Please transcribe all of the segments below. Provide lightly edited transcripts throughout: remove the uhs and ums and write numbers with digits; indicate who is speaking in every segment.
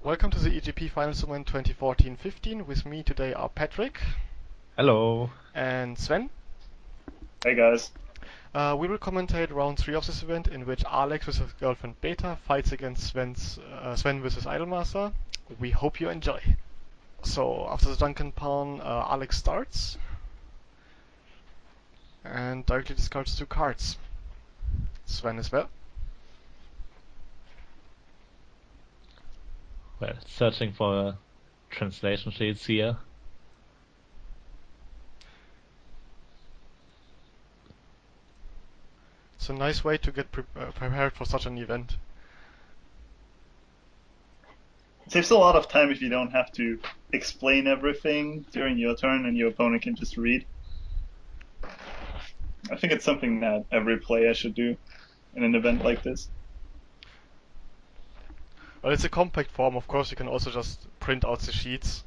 Speaker 1: Welcome to the EGP Finals Tournament 2014-15. With me today are Patrick
Speaker 2: Hello.
Speaker 1: and Sven.
Speaker 3: Hey guys.
Speaker 1: We will commentate round 3 of this event, in which Alex with his girlfriend Beta fights against Sven with his Idolmaster. We hope you enjoy. So, after the Duncan pawn, Alex starts and directly discards 2 cards. Sven as well.
Speaker 2: Well, searching for translation sheets here.
Speaker 1: It's a nice way to get prepared for such an event.
Speaker 3: It saves a lot of time if you don't have to explain everything during your turn and your opponent can just read. I think it's something that every player should do in an event like this.
Speaker 1: Well, it's a compact form, of course you can also just print out the sheets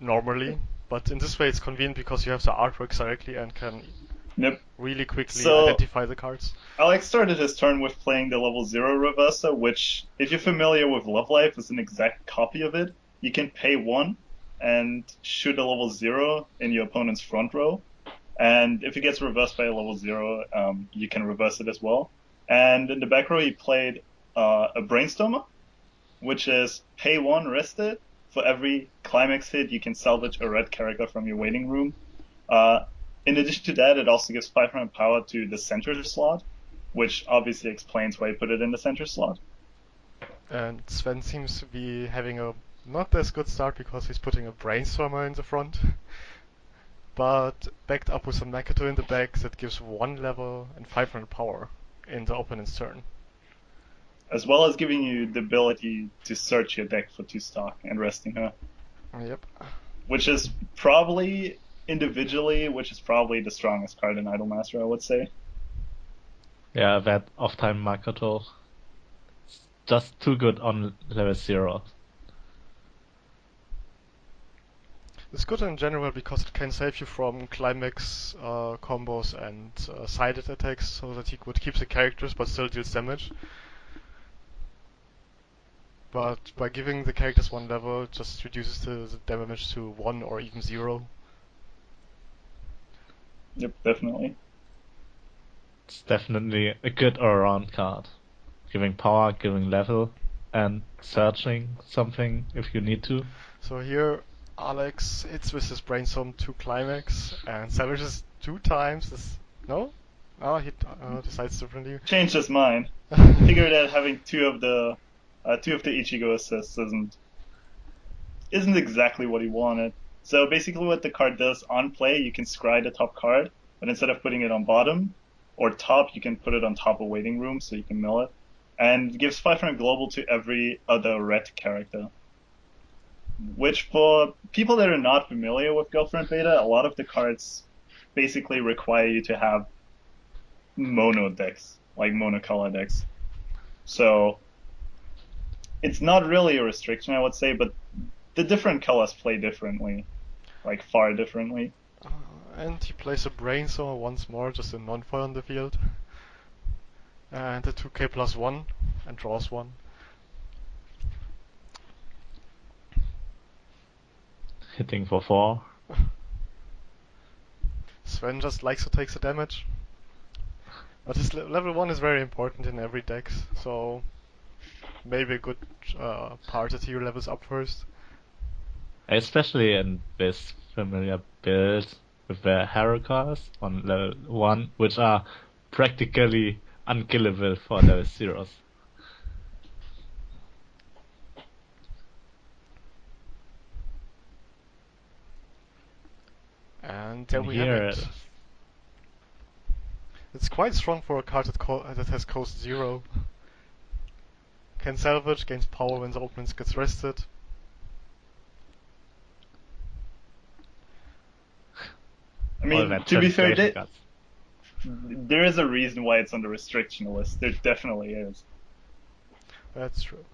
Speaker 1: normally, but in this way it's convenient because you have the artwork directly and can
Speaker 3: Yep.
Speaker 1: really quickly
Speaker 3: So
Speaker 1: identify the cards.
Speaker 3: Alex started his turn with playing the level 0 Reverser, which, if you're familiar with Love Life, is an exact copy of it. You can pay 1 and shoot a level 0 in your opponent's front row. And if it gets reversed by a level 0, you can reverse it as well. And in the back row, he played a Brainstormer, which is pay 1, rest it. For every climax hit, you can salvage a red character from your waiting room. In addition to that, it also gives 500 power to the center slot, which obviously explains why you put it in the center slot.
Speaker 1: And Sven seems to be having a not as good start because he's putting a Brainstormer in the front, but backed up with some Makoto in the back that gives 1 level and 500 power in the opponent's turn.
Speaker 3: As well as giving you the ability to search your deck for 2 stock and resting her.
Speaker 1: Yep.
Speaker 3: Which is probably, individually, the strongest card in Idolmaster, I would say.
Speaker 2: Yeah, that off-time Makoto. Just too good on level 0.
Speaker 1: It's good in general because it can save you from climax combos and sided attacks so that he could keep the characters but still deals damage. But by giving the characters 1 level, it just reduces the damage to 1 or even 0.
Speaker 3: Yep, definitely.
Speaker 2: It's definitely a good all-around card. Giving power, giving level, and searching something if you need to.
Speaker 1: So here Alex hits with his Brainstorm 2 climax and salvages 2 times. No? Oh, he decides differently.
Speaker 3: Changed his mind. Figured that having two of the Ichigo assists isn't exactly what he wanted. So basically what the card does on play, you can scry the top card, but instead of putting it on bottom or top, you can put it on top of waiting room so you can mill it. And it gives 500 global to every other red character. Which, for people that are not familiar with GirlFriendBeta, a lot of the cards basically require you to have mono decks, like monocolor decks. So it's not really a restriction, I would say, but the different colors play differently, like far differently.
Speaker 1: And he plays a Brainstorm once more, just a non-foil on the field. And a 2k plus 1 and draws 1.
Speaker 2: Hitting for 4.
Speaker 1: Sven just likes to take the damage. But his level 1 is very important in every deck, so maybe a good part that he levels up first.
Speaker 2: Especially in this familiar build with the hero cards on level 1, which are practically unkillable for level 0s.
Speaker 1: And there
Speaker 2: And
Speaker 1: we have
Speaker 2: here,
Speaker 1: it. It's quite strong for a card that has cost 0. Can salvage, gains power when the opponent gets rested.
Speaker 3: I
Speaker 2: all
Speaker 3: mean,
Speaker 2: that
Speaker 3: to be fair,
Speaker 2: translation cards.
Speaker 3: there is a reason why it's on the restriction list. There definitely is.
Speaker 1: That's true.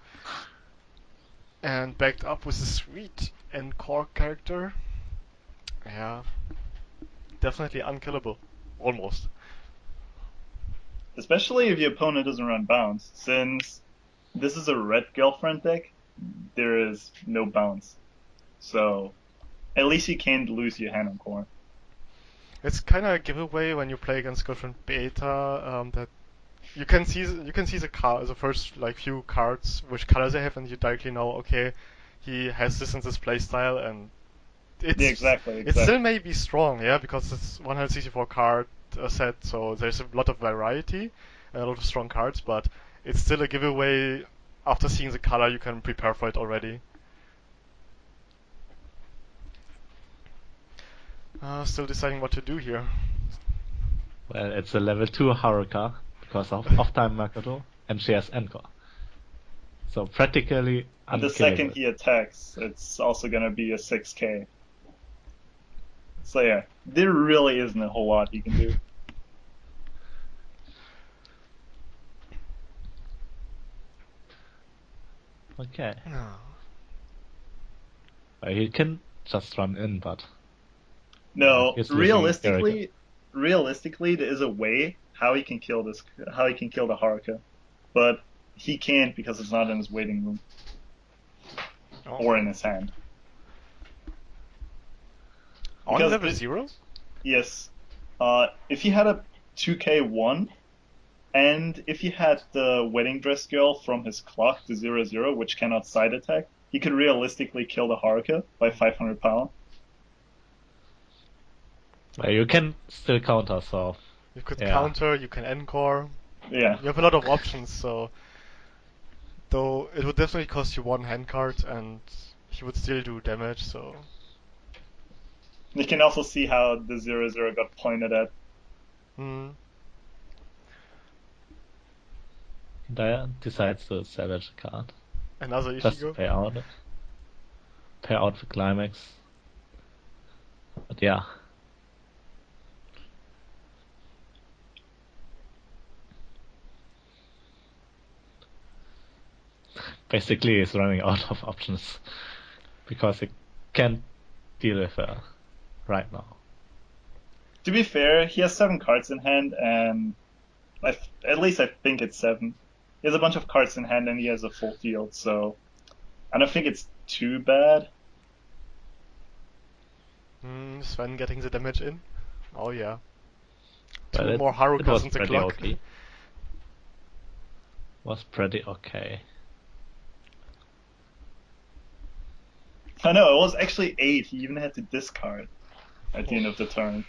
Speaker 1: And backed up with a sweet and core character. Yeah, definitely unkillable. Almost.
Speaker 3: Especially if your opponent doesn't run bounce. Since this is a red girlfriend deck, there is no bounce. So at least you can't lose your hand on core.
Speaker 1: It's kind of a giveaway when you play against GirlFriendBeta that you can see the first like few cards which colors they have, and you directly know, okay, he has this and this playstyle, and
Speaker 3: Yeah, exactly.
Speaker 1: it still may be strong, yeah, because it's 164 card set, so there's a lot of variety and a lot of strong cards, but it's still a giveaway. After seeing the color, you can prepare for it already. Still deciding what to do here.
Speaker 2: Well, it's a level 2 Haruka because of off-time Makoto, and she has Encore. So practically
Speaker 3: And the
Speaker 2: unkillable.
Speaker 3: second he attacks, it's also gonna be a 6k. So yeah, there really isn't a whole lot he can do.
Speaker 2: Okay.
Speaker 1: No.
Speaker 2: He can just run in, but
Speaker 3: No,
Speaker 2: he's losing his character.
Speaker 3: realistically, there is a way how he can kill the Haruka, but he can't because it's not in his waiting room
Speaker 1: Oh.
Speaker 3: or in his hand.
Speaker 1: On
Speaker 3: Because
Speaker 1: level 0?
Speaker 3: Yes, if he had a 2k1, and if he had the wedding dress girl from his clock, the 0-0, which cannot side attack, he could realistically kill the Haruka by 500 power.
Speaker 2: Well, you can still counter, so
Speaker 1: You could
Speaker 2: yeah.
Speaker 1: counter, you can encore.
Speaker 3: Yeah.
Speaker 1: You have a lot of options, so though it would definitely cost you one hand card, and he would still do damage. So
Speaker 3: You can also see how the 0-0 got pointed at.
Speaker 2: Dia decides to salvage a card.
Speaker 1: Another
Speaker 2: Just to
Speaker 1: Ichigo.
Speaker 2: pay out. Pay out the climax. But yeah. Basically, he's running out of options because he can't deal with her right now.
Speaker 3: To be fair, he has 7 cards in hand, and at least I think it's 7. He has a bunch of cards in hand, and he has a full field, so I don't think it's too bad.
Speaker 1: Sven getting the damage in. Oh yeah.
Speaker 2: But
Speaker 1: Two more
Speaker 2: it
Speaker 1: Harukas
Speaker 2: was
Speaker 1: in the
Speaker 2: pretty
Speaker 1: clock.
Speaker 2: okay. Was pretty okay.
Speaker 3: I know, it was actually 8. He even had to discard at the end of the turn.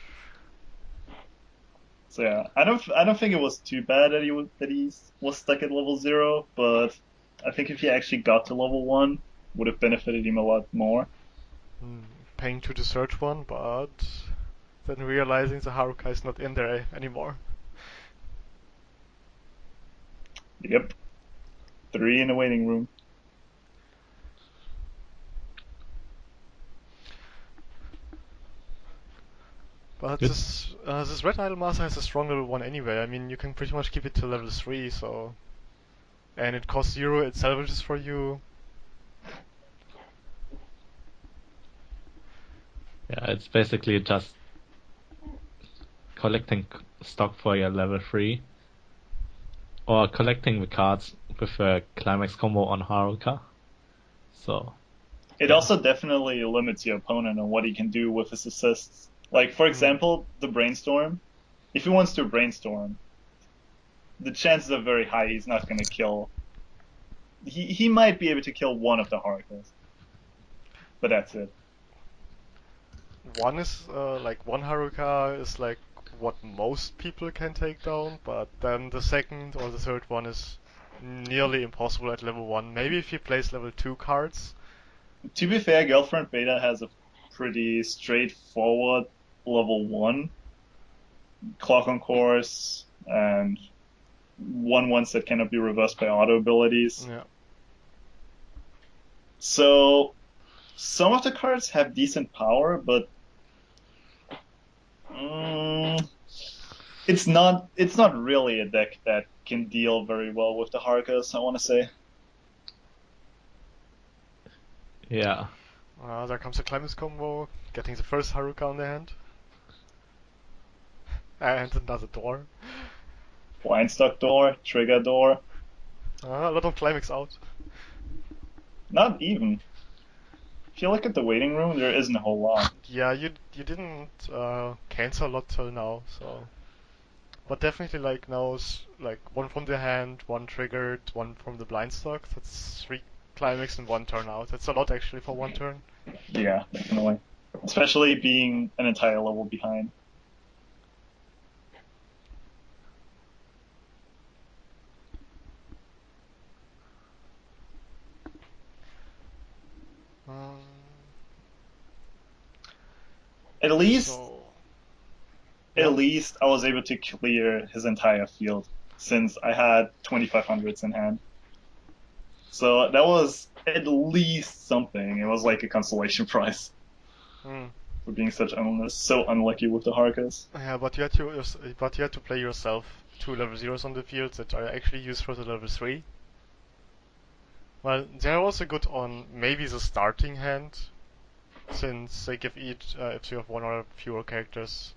Speaker 3: So yeah, I don't think it was too bad that he was stuck at level 0, but I think if he actually got to level 1, would have benefited him a lot more.
Speaker 1: Paying to the search one, but then realizing the Haruka is not in there anymore.
Speaker 3: Yep. 3 in the waiting room.
Speaker 1: But
Speaker 2: Good.
Speaker 1: this Red Idol Master has a strong level 1 anyway. I mean, you can pretty much keep it to level 3, so... And it costs 0, it salvages for you.
Speaker 2: Yeah, it's basically just collecting stock for your level 3. Or collecting the cards with a climax combo on Haruka. So...
Speaker 3: It also definitely limits your opponent on what he can do with his assists. Like, for example, the Brainstorm. If he wants to Brainstorm, the chances are very high he's not going to kill. He might be able to kill one of the Harukas, but that's it.
Speaker 1: One is, one Haruka is like what most people can take down, but then the second or the third one is nearly impossible at level 1. Maybe if he plays level 2 cards.
Speaker 3: To be fair, GirlFriendBeta has a pretty straightforward level 1 clock on course and 1/1s that cannot be reversed by auto abilities.
Speaker 1: Yeah.
Speaker 3: So some of the cards have decent power, but it's not really a deck that can deal very well with the Harukas, I want to say.
Speaker 2: Yeah.
Speaker 1: There comes the Climax combo, getting the first Haruka on the hand. And another door.
Speaker 3: Blind stock door, trigger door.
Speaker 1: A lot of Climax out.
Speaker 3: Not even. If you look at the waiting room, there isn't a whole lot.
Speaker 1: Yeah, you didn't cancel a lot till now, so. But definitely like now like one from the hand, one triggered, one from the blind stock. That's 3 climax and 1 turn out. That's a lot actually for 1 turn.
Speaker 3: Yeah, definitely. Especially being an entire level behind.
Speaker 1: Um,
Speaker 3: At least,
Speaker 1: so
Speaker 3: at
Speaker 1: yeah,
Speaker 3: least I was able to clear his entire field since I had 2500s in hand. So that was at least something. It was like a consolation prize
Speaker 1: hmm.
Speaker 3: for being so unlucky with the Harkas.
Speaker 1: Yeah, but you had to play yourself 2 level 0s on the field that are actually used for the level 3. Well, they're also good on maybe the starting hand, since they give each, if you have 1 or fewer characters,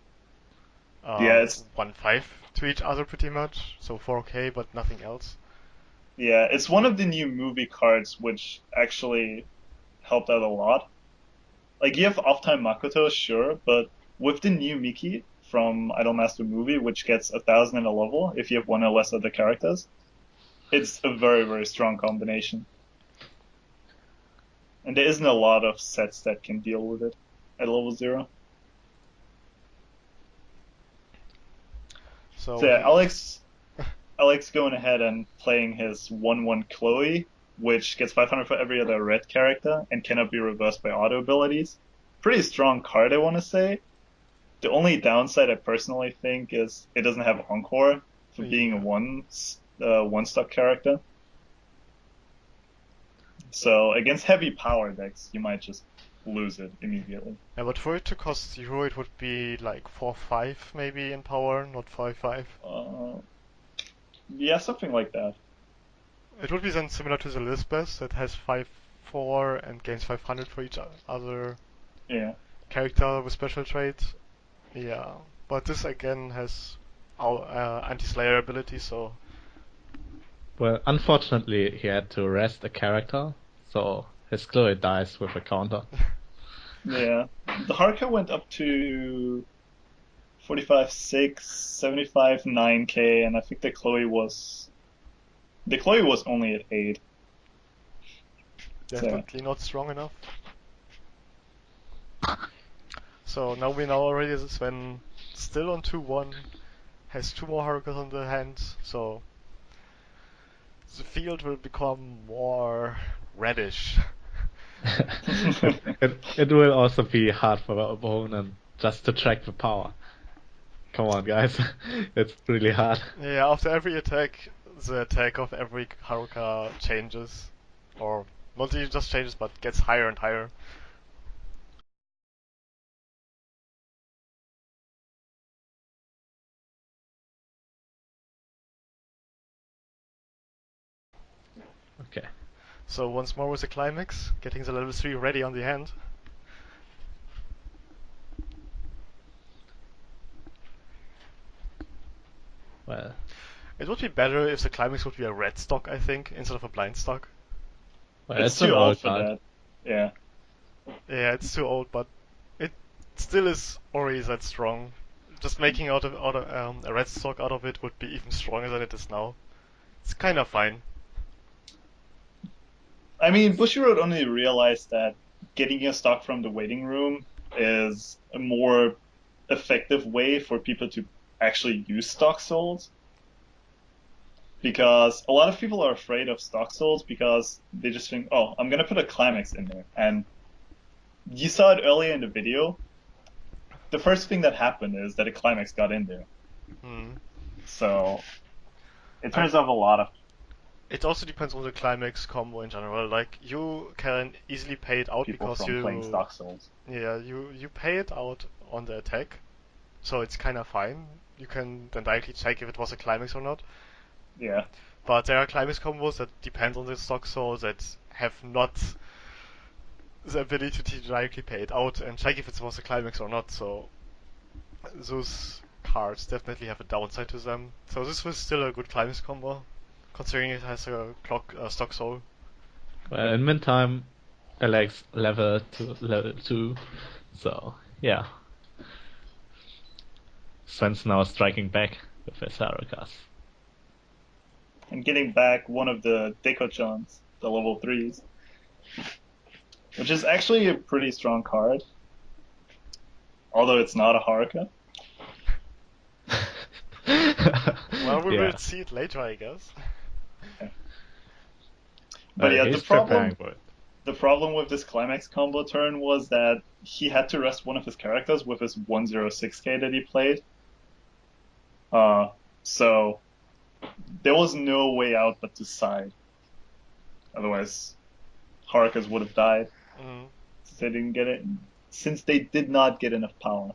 Speaker 3: Yeah, it's
Speaker 1: 1/5 to each other pretty much. So 4k, but nothing else.
Speaker 3: yeah, it's one of the new movie cards which actually helped out a lot. Like you have off-time Makoto, sure, but with the new Miki from Idolmaster movie, which gets 1,000 in a level if you have 1 or less of the characters, it's a very, very strong combination. And there isn't a lot of sets that can deal with it at level 0.
Speaker 1: So
Speaker 3: So yeah,
Speaker 1: he,
Speaker 3: Alex going ahead and playing his 1/1 Chloe, which gets 500 for every other red character and cannot be reversed by auto abilities. Pretty strong card, I want to say. The only downside I personally think is it doesn't have Encore for being a
Speaker 1: yeah.
Speaker 3: one stock character. So against heavy power decks, you might just lose it immediately.
Speaker 1: Yeah, but for it to cost 0, it would be like 4/5 maybe in power, not 5/5.
Speaker 3: Uh, yeah, something like that.
Speaker 1: It would be then similar to the Lisbeth that has 5/4 and gains 500 for each other
Speaker 3: Yeah.
Speaker 1: character with special trait. Yeah, but this again has anti-slayer ability, so
Speaker 2: Well, unfortunately, he had to rest a character, so his Chloe dies with a counter.
Speaker 3: Yeah. The Haruka went up to 45.6, 75, 9k, and I think the Chloe was only at 8. So
Speaker 1: definitely not strong enough. So now we know already that Sven still on 2-1, has 2 more Harukas on the hand, so the field will become more reddish.
Speaker 2: It will also be hard for the opponent just to track the power. Come on, guys. It's really hard.
Speaker 1: Yeah, after every attack, the attack of every Haruka changes. Or not even just changes, but gets higher and higher.
Speaker 2: Okay.
Speaker 1: So once more with the climax, getting the level 3 ready on the hand.
Speaker 2: Well,
Speaker 1: It would be better if the climax would be a red stock, I think, instead of a blind stock.
Speaker 3: it's
Speaker 2: it's an
Speaker 3: too old
Speaker 2: old
Speaker 3: for
Speaker 2: card.
Speaker 3: that. Yeah.
Speaker 1: Yeah, it's too old, but it still is already that strong. Just making a red stock out of it would be even stronger than it is now. It's kind of fine.
Speaker 3: I mean, Bushiroad only realized that getting your stock from the waiting room is a more effective way for people to actually use stock souls. Because a lot of people are afraid of stock souls because they just think, oh, I'm going to put a climax in there. And you saw it earlier in the video. The first thing that happened is that a climax got in there.
Speaker 1: Hmm.
Speaker 3: So it
Speaker 1: I,
Speaker 3: turns off a lot of
Speaker 1: it also depends on the climax combo in general. Like you can easily pay it out
Speaker 3: people
Speaker 1: because
Speaker 3: from playing
Speaker 1: you
Speaker 3: stock souls.
Speaker 1: yeah you pay it out on the attack, so it's kind of fine. You can then directly check if it was a climax or not.
Speaker 3: Yeah.
Speaker 1: But there are climax combos that depend on the stock soul that have not the ability to directly pay it out and check if it was a climax or not. So those cards definitely have a downside to them. So this was still a good climax combo, considering it has a stock soul.
Speaker 2: Well, in meantime, Alex level to level 2, so yeah. Sven's now striking back with his Harakas.
Speaker 3: And getting back one of the Dekochons, the level 3s, which is actually a pretty strong card, although it's not a Haruka.
Speaker 1: Well, we
Speaker 2: Yeah.
Speaker 1: will see it later, I guess.
Speaker 3: But yeah,
Speaker 2: he's preparing for it.
Speaker 3: the problem with this climax combo turn was that he had to rest one of his characters with his 106k that he played. So there was no way out but to side. Otherwise, Harukas would have died since they didn't get it. Since they did not get enough power.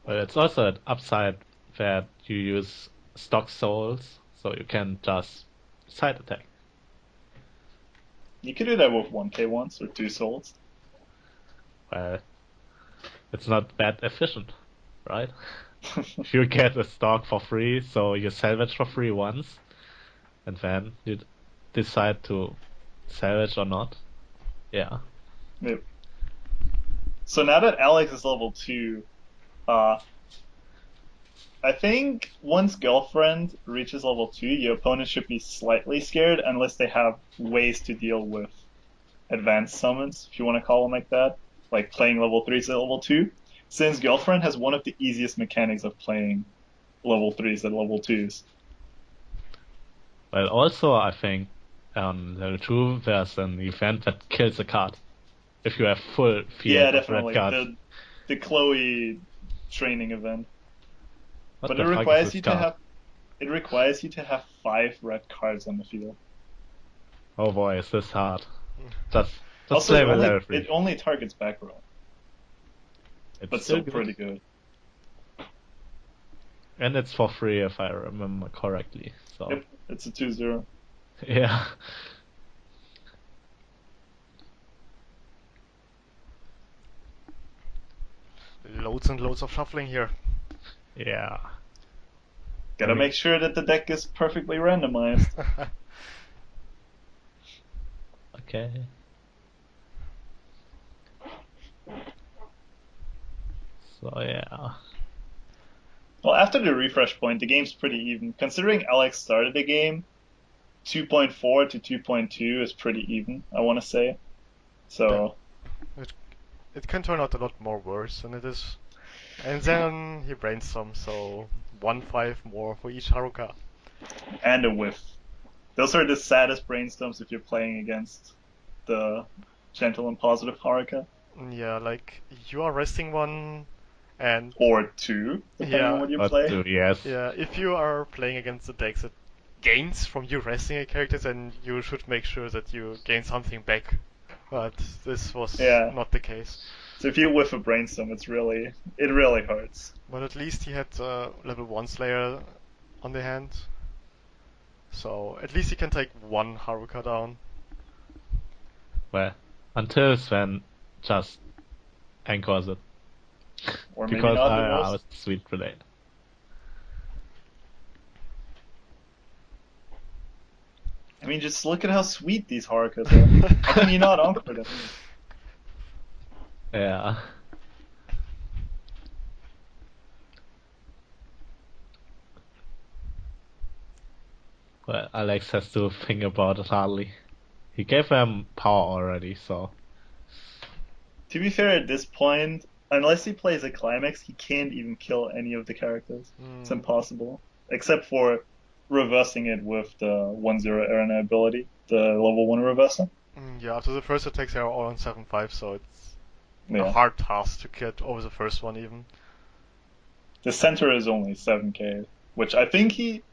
Speaker 2: But it's also an upside that you use stock souls, so you can just side attack.
Speaker 3: You could do that with 1k once or 2 souls.
Speaker 2: Well, it's not that efficient, right? You get a stock for free, so you salvage for free once, and then you decide to salvage or not. Yeah.
Speaker 3: Yep. So now that Alex is level 2, I think once Girlfriend reaches level 2, your opponent should be slightly scared unless they have ways to deal with advanced summons, if you want to call them like that, like playing level 3s at level 2, since Girlfriend has one of the easiest mechanics of playing level 3s at level 2s.
Speaker 2: Well, also, I think on level 2 there's an event that kills a card. If you have full field
Speaker 3: Yeah,
Speaker 2: of red
Speaker 3: definitely.
Speaker 2: cards.
Speaker 3: The Chloe training event.
Speaker 2: What
Speaker 3: But
Speaker 2: the
Speaker 3: it
Speaker 2: fuck
Speaker 3: requires
Speaker 2: is
Speaker 3: you
Speaker 2: this
Speaker 3: to
Speaker 2: card?
Speaker 3: have 5 red cards on the field.
Speaker 2: Oh boy, is this hard. Just
Speaker 3: Also,
Speaker 2: play with level 3.
Speaker 3: it only targets back row,
Speaker 2: It's
Speaker 3: but
Speaker 2: still
Speaker 3: still pretty good.
Speaker 2: And it's for free if I remember correctly. So
Speaker 3: Yep, it's a 2-0.
Speaker 2: yeah.
Speaker 1: Loads and loads of shuffling here.
Speaker 2: Yeah.
Speaker 3: Gotta make sure that the deck is perfectly randomized.
Speaker 2: Okay. So yeah.
Speaker 3: Well, after the refresh point, the game's pretty even. Considering Alex started the game, 2.4 to 2.2 is pretty even, I want to say. So
Speaker 1: It can turn out a lot more worse than it is. And then he brainstorms, so 1-5 more for each Haruka.
Speaker 3: and a whiff. Those are the saddest brainstorms if you're playing against the gentle and positive Haruka.
Speaker 1: Yeah, like you are resting one, and
Speaker 3: Or 2, depending on
Speaker 1: yeah,
Speaker 3: what you
Speaker 2: But
Speaker 3: play.
Speaker 2: yes.
Speaker 1: yeah, if you are playing against the decks that gains from you resting a character, then you should make sure that you gain something back. But this was
Speaker 3: Yeah.
Speaker 1: not the case.
Speaker 3: So if you whiff a brainstorm, it really hurts.
Speaker 1: But at least he had level 1 Slayer on the hand. So at least he can take one Haruka down.
Speaker 2: Well, until Sven just anchors it.
Speaker 3: Or maybe
Speaker 2: Because
Speaker 3: not the
Speaker 2: I
Speaker 3: most.
Speaker 2: was sweet relate.
Speaker 3: I mean, just look at how sweet these Harukas are. How can you not encore them?
Speaker 2: Yeah. Well, Alex has to think about it hardly. He gave them power already, so
Speaker 3: To be fair, at this point, unless he plays a climax, he can't even kill any of the characters. It's impossible. Except for reversing it with the 1-0 Arena ability, the level 1 reversal.
Speaker 1: Yeah, after the first attacks they are all on 7-5, so it's a
Speaker 3: Yeah.
Speaker 1: hard task to get over the first one even.
Speaker 3: The center is only 7k, which I think he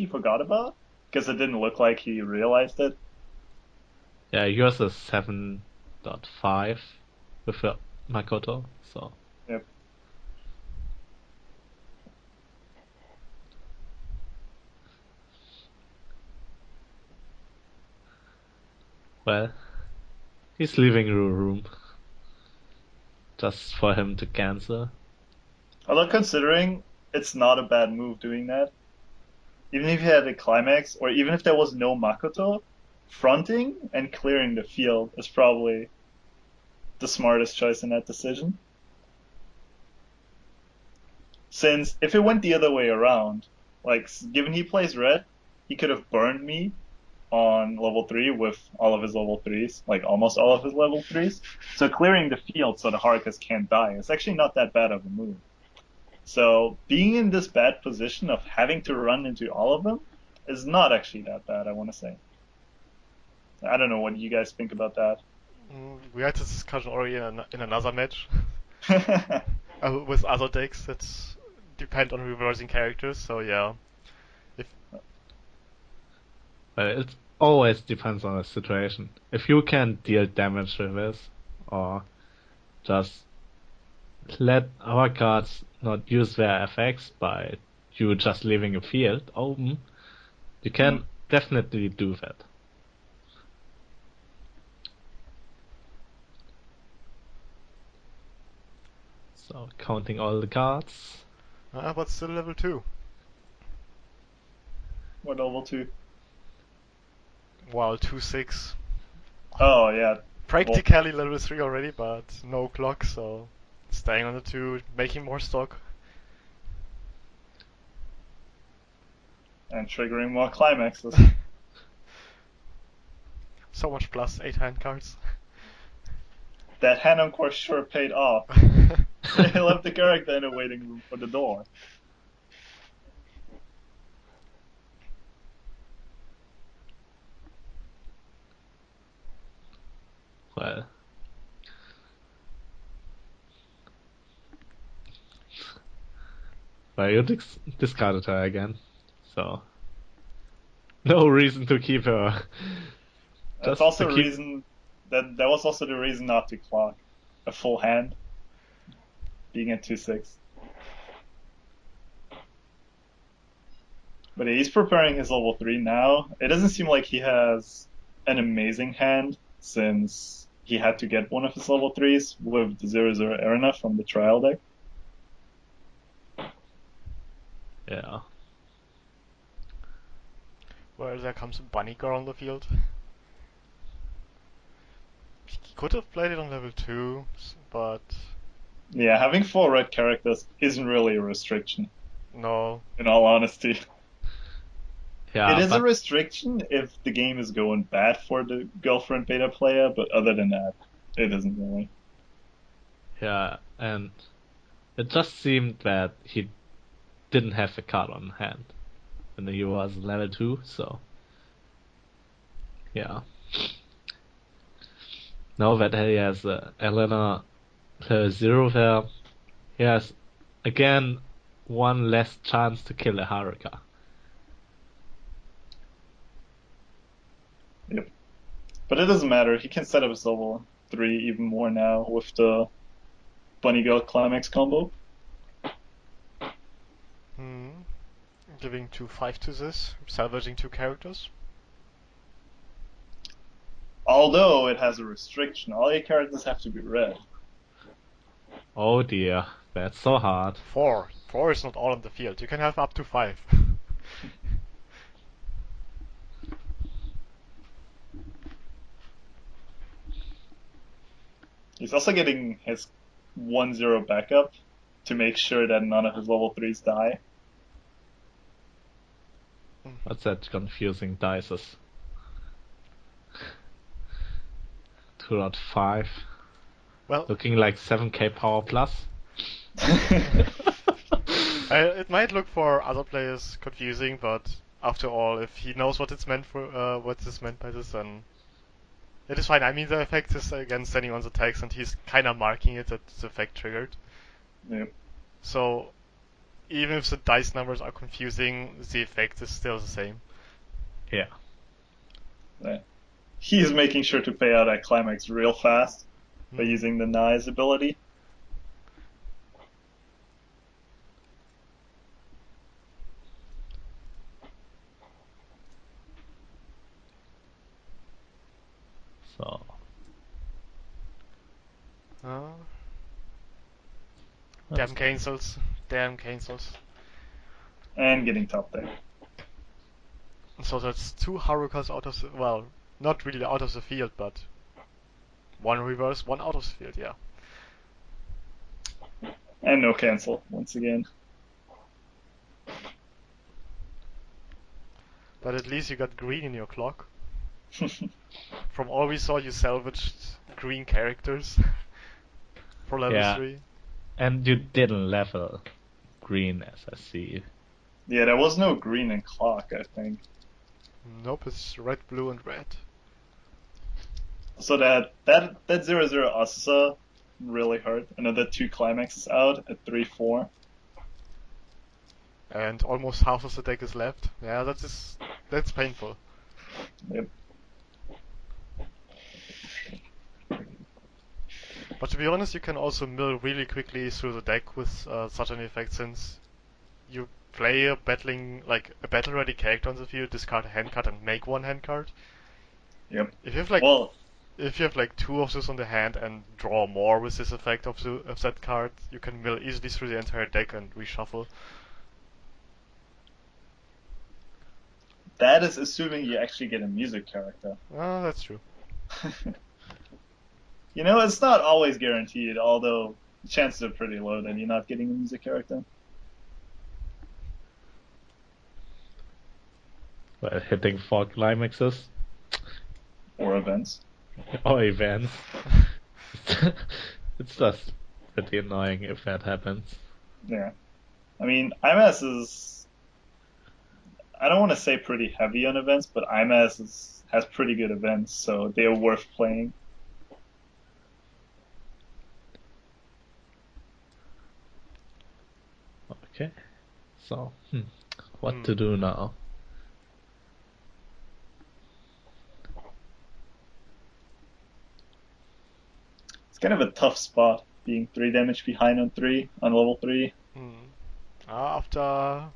Speaker 3: forgot about, because it didn't look like he realized it.
Speaker 2: yeah, yours is 7.5 with your Makoto, so
Speaker 3: Yep.
Speaker 2: well, he's leaving the room just for him to cancel.
Speaker 3: Although considering it's not a bad move doing that. even if you had a climax, or even if there was no Makoto, fronting and clearing the field is probably the smartest choice in that decision. Since if it went the other way around, like given he plays red, he could have burned me on level 3 with all of his level 3s, like almost all of his level 3s. So clearing the field so the Harukas can't die is actually not that bad of a move. So being in this bad position of having to run into all of them is not actually that bad, I want to say. I don't know what you guys think about that.
Speaker 1: We had this discussion already in another match with other decks that depend on reversing characters. So yeah, if
Speaker 2: But it always depends on the situation. If you can deal damage with this, or just let our cards not use their effects by you just leaving a field open, you can definitely do that. So counting all the cards.
Speaker 1: but still level 2.
Speaker 3: What level 2?
Speaker 1: Wow, 2-6.
Speaker 3: Oh, yeah.
Speaker 1: Practically level 3 already, but no clock, so staying on the 2, making more stock.
Speaker 3: And triggering more climaxes.
Speaker 1: So much plus 8 hand cards.
Speaker 3: That hand on course sure paid off. They left the character in a waiting room for the door.
Speaker 2: Well, you discarded her again, so no reason to keep her.
Speaker 3: That's
Speaker 2: Just
Speaker 3: also
Speaker 2: to
Speaker 3: a
Speaker 2: keep.
Speaker 3: reason that was also the reason not to clock a full hand, being at 2-6. But he's preparing his level 3 now. It doesn't seem like he has an amazing hand since he had to get one of his level 3s with the 0-0 Arena from the trial deck.
Speaker 2: Yeah.
Speaker 1: Well, there comes a bunny girl on the field. He could have played it on level 2, but
Speaker 3: Yeah, having 4 red characters isn't really a restriction,
Speaker 1: no.
Speaker 3: in all honesty.
Speaker 2: Yeah,
Speaker 3: It is a
Speaker 2: but
Speaker 3: restriction if the game is going bad for the girlfriend beta player, but other than that, it isn't really.
Speaker 2: yeah, and it just seemed that he didn't have a card on hand when he was level 2, so yeah. Now that he has Elena level 0 there, he has again one less chance to kill a Haruka.
Speaker 3: Yep. But it doesn't matter. He can set up his level 3 even more now with the Bunny Girl Climax combo.
Speaker 1: Giving 2-5 to this, salvaging 2 characters.
Speaker 3: Although it has a restriction, all your characters have to be red.
Speaker 2: Oh dear, that's so hard.
Speaker 1: 4. 4 is not all on the field. You can have up to 5.
Speaker 3: He's also getting his 1-0 backup to make sure that none of his level 3s die.
Speaker 2: What's that confusing dices? 2.5.
Speaker 1: Well,
Speaker 2: Looking like 7k power plus.
Speaker 1: it might look for other players confusing, but after all, if he knows what it's meant for, what is meant by this, then it is fine. I mean, the effect is again standing on the text, and he's kind of marking it that the effect triggered.
Speaker 3: Yep.
Speaker 1: So even if the dice numbers are confusing, the effect is still the same.
Speaker 2: Yeah.
Speaker 3: He's making sure to pay out that climax real fast by using the Nai's ability.
Speaker 2: So.
Speaker 1: Damn cancels. Damn cancels.
Speaker 3: And getting top deck.
Speaker 1: So that's 2 Harukas out of the, well, not really out of the field, but 1 reverse, 1 out of the field, yeah.
Speaker 3: And no cancel, once again.
Speaker 1: But at least you got green in your clock. From all we saw, you salvaged green characters for level
Speaker 2: Yeah.
Speaker 1: 3.
Speaker 2: And you didn't level green, as I see.
Speaker 3: Yeah, there was no green in clock, I think.
Speaker 1: Nope, it's red, blue, and red.
Speaker 3: So that 0-0 Asusa really hurt. Another 2 climaxes out at 3-4.
Speaker 1: And almost half of the deck is left. Yeah, that's painful.
Speaker 3: Yep.
Speaker 1: But to be honest, you can also mill really quickly through the deck with such an effect, since you play a battle-ready character on the field, discard a hand card, and make 1 hand card.
Speaker 3: Yep.
Speaker 1: If you have
Speaker 3: Well,
Speaker 1: if you have like 2 of this on the hand and draw more with this effect of that card, you can mill easily through the entire deck and reshuffle.
Speaker 3: that is assuming you actually get a music character.
Speaker 1: Ah, that's true.
Speaker 3: You know, it's not always guaranteed, although the chances are pretty low that you're not getting a music character.
Speaker 2: Well, hitting 4 climaxes
Speaker 3: Or events.
Speaker 2: or events. It's just pretty annoying if that happens.
Speaker 3: Yeah. I mean, IMAS is, I don't want to say pretty heavy on events, but has pretty good events, so they are worth playing.
Speaker 2: Okay. So, what to do now?
Speaker 3: It's kind of a tough spot, being 3 damage behind on level 3.
Speaker 1: After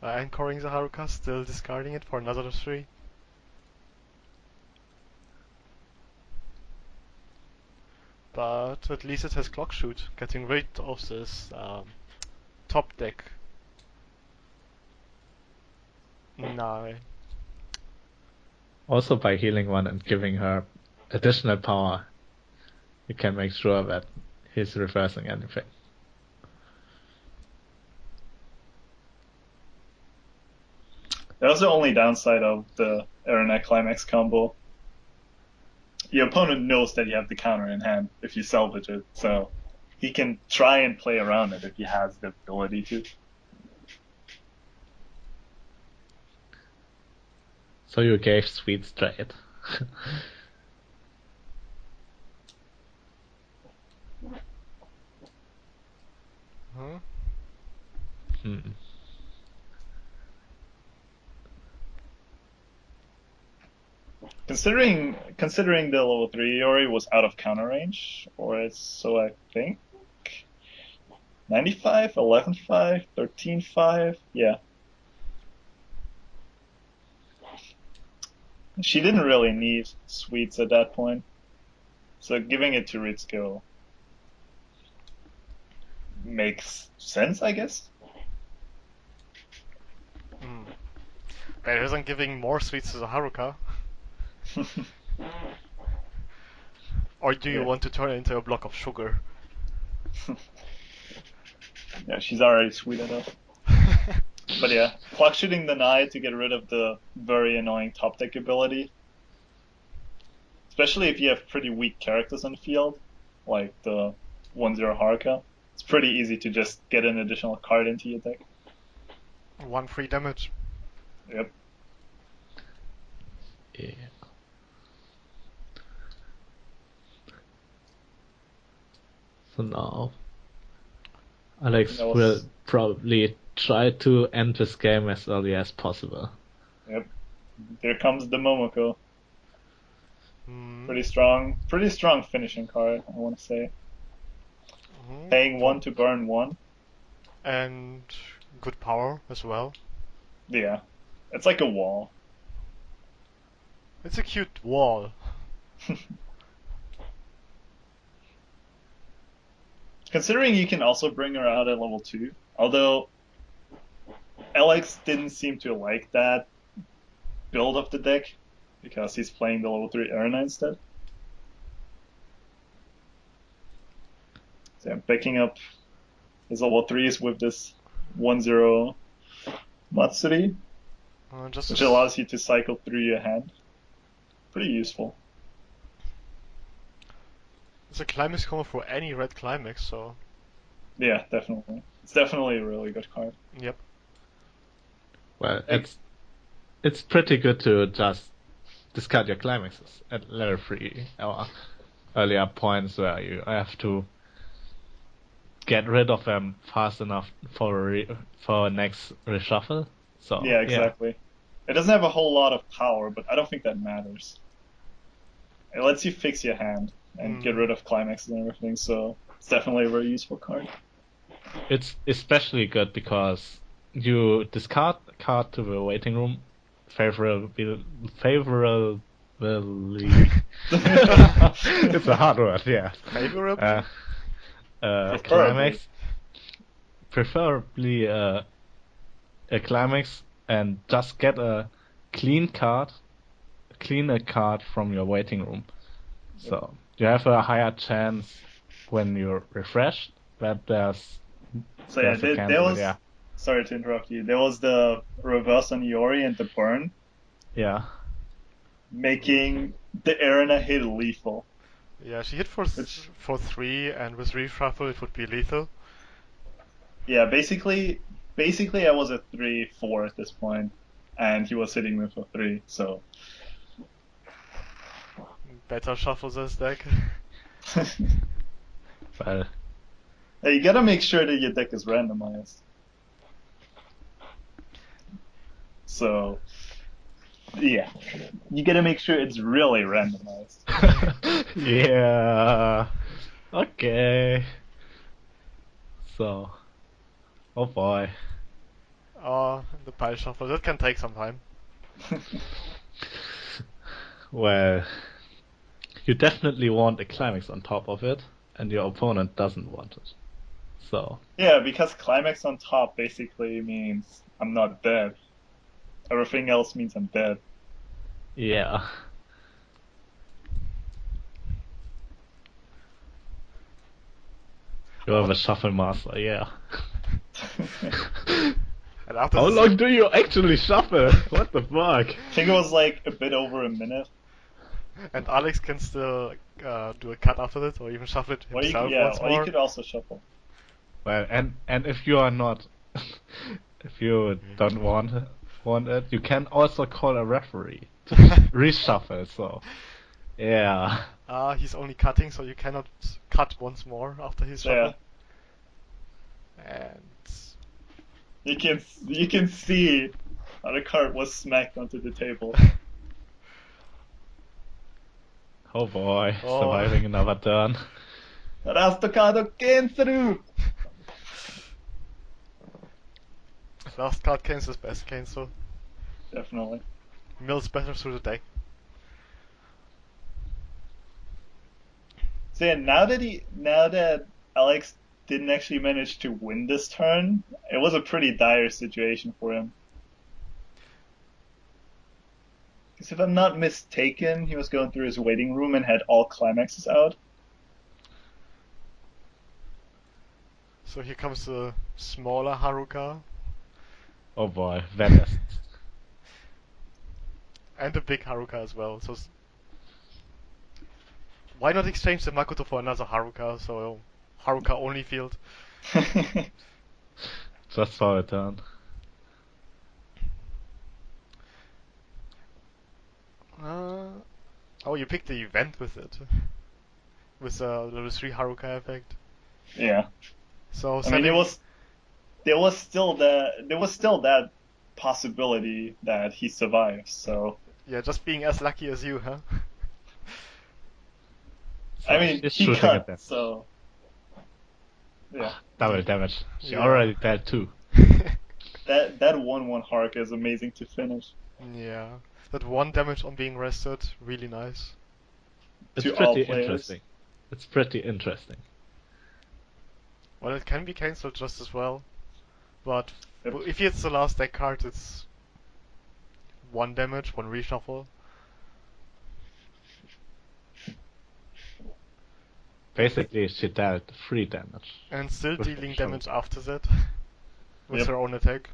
Speaker 1: anchoring the Haruka, still discarding it for another 3. But at least it has Clock Shoot, getting rid of this top deck. No.
Speaker 2: Also, by healing 1 and giving her additional power, you can make sure that he's reversing anything.
Speaker 3: That was the only downside of the Arena Climax combo. Your opponent knows that you have the counter in hand if you salvage it, so he can try and play around it if he has the ability to.
Speaker 2: So you gave Sweet straight.
Speaker 1: Huh?
Speaker 3: Considering the level 3 Yori was out of counter range, so I think 95, 11-5, 13-5, yeah. She didn't really need sweets at that point, so giving it to Ritsuko makes sense, I guess.
Speaker 1: Better than giving more sweets to the Haruka. Or do you
Speaker 3: Yeah.
Speaker 1: want to turn it into a block of sugar?
Speaker 3: Yeah, she's already sweet enough. But yeah, clock shooting the Nai to get rid of the very annoying top deck ability. Especially if you have pretty weak characters on the field, like the 1-0 Haruka. It's pretty easy to just get an additional card into your deck.
Speaker 1: 1 free damage.
Speaker 3: Yep.
Speaker 2: Yeah. So now, Alex will probably try to end this game as early as possible.
Speaker 3: Yep. There comes the Momoko.
Speaker 1: Hmm.
Speaker 3: Pretty strong finishing card, I want to say. Paying 1 to burn 1.
Speaker 1: And good power as well.
Speaker 3: Yeah. It's like a wall.
Speaker 1: It's a cute wall.
Speaker 3: Considering you can also bring her out at level 2, although Alex didn't seem to like that build of the deck because he's playing the level 3 Arena instead. So I'm picking up his level 3s with this 1-0 Matsuri, which allows you to cycle through your hand. Pretty useful.
Speaker 1: It's a climax combo for any red climax, so.
Speaker 3: Yeah, definitely. It's definitely a really good card.
Speaker 1: Yep.
Speaker 2: Well, it's pretty good to just discard your climaxes at level 3 or earlier points where you have to get rid of them fast enough for next reshuffle. So
Speaker 3: yeah, exactly. It doesn't have a whole lot of power, but I don't think that matters. It lets you fix your hand and get rid of climaxes and everything, so it's definitely a very useful card.
Speaker 2: It's especially good because you discard a card to the waiting room favorably. It's a hard word, yeah.
Speaker 1: Favorably?
Speaker 2: Climax, preferably a climax, and just get a clean card from your waiting room. So you have a higher chance when you're refreshed that there's
Speaker 3: So yeah,
Speaker 2: a cancel,
Speaker 3: there was. Sorry to interrupt you. There was the reverse on Yori and the burn.
Speaker 2: Yeah.
Speaker 3: Making the Arena hit lethal.
Speaker 1: Yeah, she hit for 3, and with reshuffle it would be lethal.
Speaker 3: Yeah, basically I was at 3-4 at this point, and he was hitting me for 3. So.
Speaker 1: Better shuffle this deck.
Speaker 2: Well.
Speaker 3: Hey, you gotta make sure that your deck is randomized. So, yeah, you gotta make sure it's really randomized.
Speaker 2: Yeah. Okay. So, oh boy.
Speaker 1: Oh, the pile shuffle. That can take some time.
Speaker 2: Well, you definitely want a climax on top of it, and your opponent doesn't want it. So.
Speaker 3: Yeah, because climax on top basically means I'm not dead. Everything else means I'm dead.
Speaker 2: Yeah. You're the shuffle master, yeah.
Speaker 1: And after
Speaker 2: How long do you actually shuffle? What the fuck?
Speaker 3: I think it was like a bit over a minute.
Speaker 1: And Alex can still do a cut after that, or even shuffle it himself once more.
Speaker 3: Or you could also shuffle.
Speaker 2: Well, and if you are not, if you don't want it, you can also call a referee to reshuffle. So, yeah.
Speaker 1: He's only cutting, so you cannot cut once more after his shuffle. And
Speaker 3: you can see how the card was smacked onto the table.
Speaker 2: Oh boy, surviving another turn.
Speaker 3: Has tocado cancel.
Speaker 1: Last card cancels best cancel.
Speaker 3: Definitely.
Speaker 1: Mills better through the deck.
Speaker 3: So yeah, now that Alex didn't actually manage to win this turn, it was a pretty dire situation for him. Because if I'm not mistaken, he was going through his waiting room and had all climaxes out.
Speaker 1: So here comes the smaller Haruka.
Speaker 2: Oh boy, Venice.
Speaker 1: And the big Haruka as well. So why not exchange the Makoto for another Haruka? So Haruka only field.
Speaker 2: Just for a turn.
Speaker 1: Oh, you picked the event with it. With the level 3 Haruka effect.
Speaker 3: Yeah.
Speaker 1: So
Speaker 3: I mean, there was still that possibility that he survives. So
Speaker 1: yeah, just being as lucky as you, huh?
Speaker 3: I mean, he cut, so yeah.
Speaker 2: Double damage. She already dead too.
Speaker 3: That 1/1 Haruka is amazing to finish.
Speaker 1: Yeah, that 1 damage on being rested, really nice.
Speaker 2: It's pretty interesting. It's pretty interesting.
Speaker 1: Well, it can be cancelled just as well, but if it's the last deck card, it's 1 damage, 1 reshuffle.
Speaker 2: Basically, she dealt 3 damage.
Speaker 1: And still
Speaker 2: With
Speaker 1: dealing
Speaker 2: reshuffle.
Speaker 1: damage after that. With
Speaker 3: Yep.
Speaker 1: her own attack.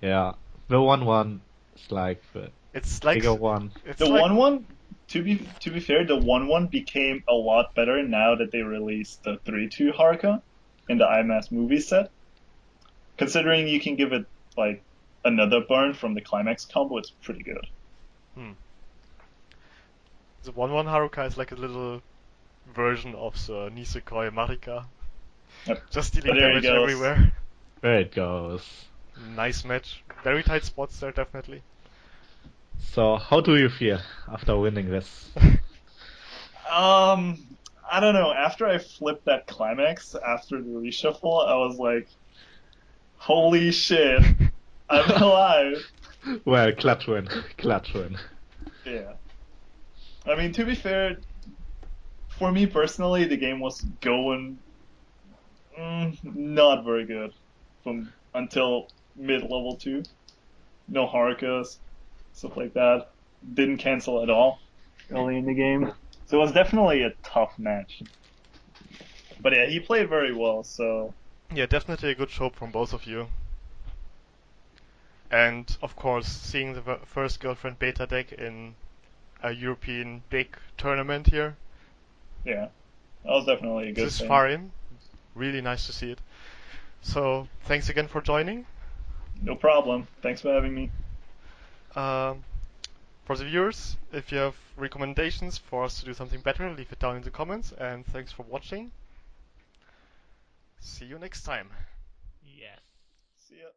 Speaker 2: Yeah, the 1/1 is like the
Speaker 1: It's like
Speaker 2: bigger one.
Speaker 1: It's
Speaker 3: The
Speaker 1: like,
Speaker 3: 1/1, to be fair, the 1/1 became a lot better now that they released the 3/2 Haruka in the IMAS movie set. Considering you can give it like another burn from the climax combo, it's pretty good.
Speaker 1: The 1/1 Haruka is like a little version of the Nisekoi Marika.
Speaker 3: Yep.
Speaker 1: Just dealing
Speaker 3: But there he
Speaker 1: damage
Speaker 3: goes.
Speaker 1: everywhere.
Speaker 2: There it goes.
Speaker 1: Nice match. Very tight spots there, definitely.
Speaker 2: So, how do you feel after winning this?
Speaker 3: I don't know. After I flipped that climax after the reshuffle, I was like, "Holy shit, I'm alive!"
Speaker 2: Well, clutch win. Clutch win.
Speaker 3: Yeah. I mean, to be fair, for me personally, the game was going not very good from until mid level 2. No Harukas, stuff like that. Didn't cancel at all early in the game. So it was definitely a tough match. But yeah, he played very well, so
Speaker 1: Yeah, definitely a good show from both of you. And of course, seeing the first Girlfriend Beta deck in a European big tournament here,
Speaker 3: yeah, that was definitely a good
Speaker 1: this
Speaker 3: thing.
Speaker 1: far in, really nice to see it. So, thanks again for joining.
Speaker 3: No problem. Thanks for having me.
Speaker 1: For the viewers, if you have recommendations for us to do something better, leave it down in the comments, and thanks for watching. See you next time.
Speaker 2: Yes.
Speaker 3: See ya.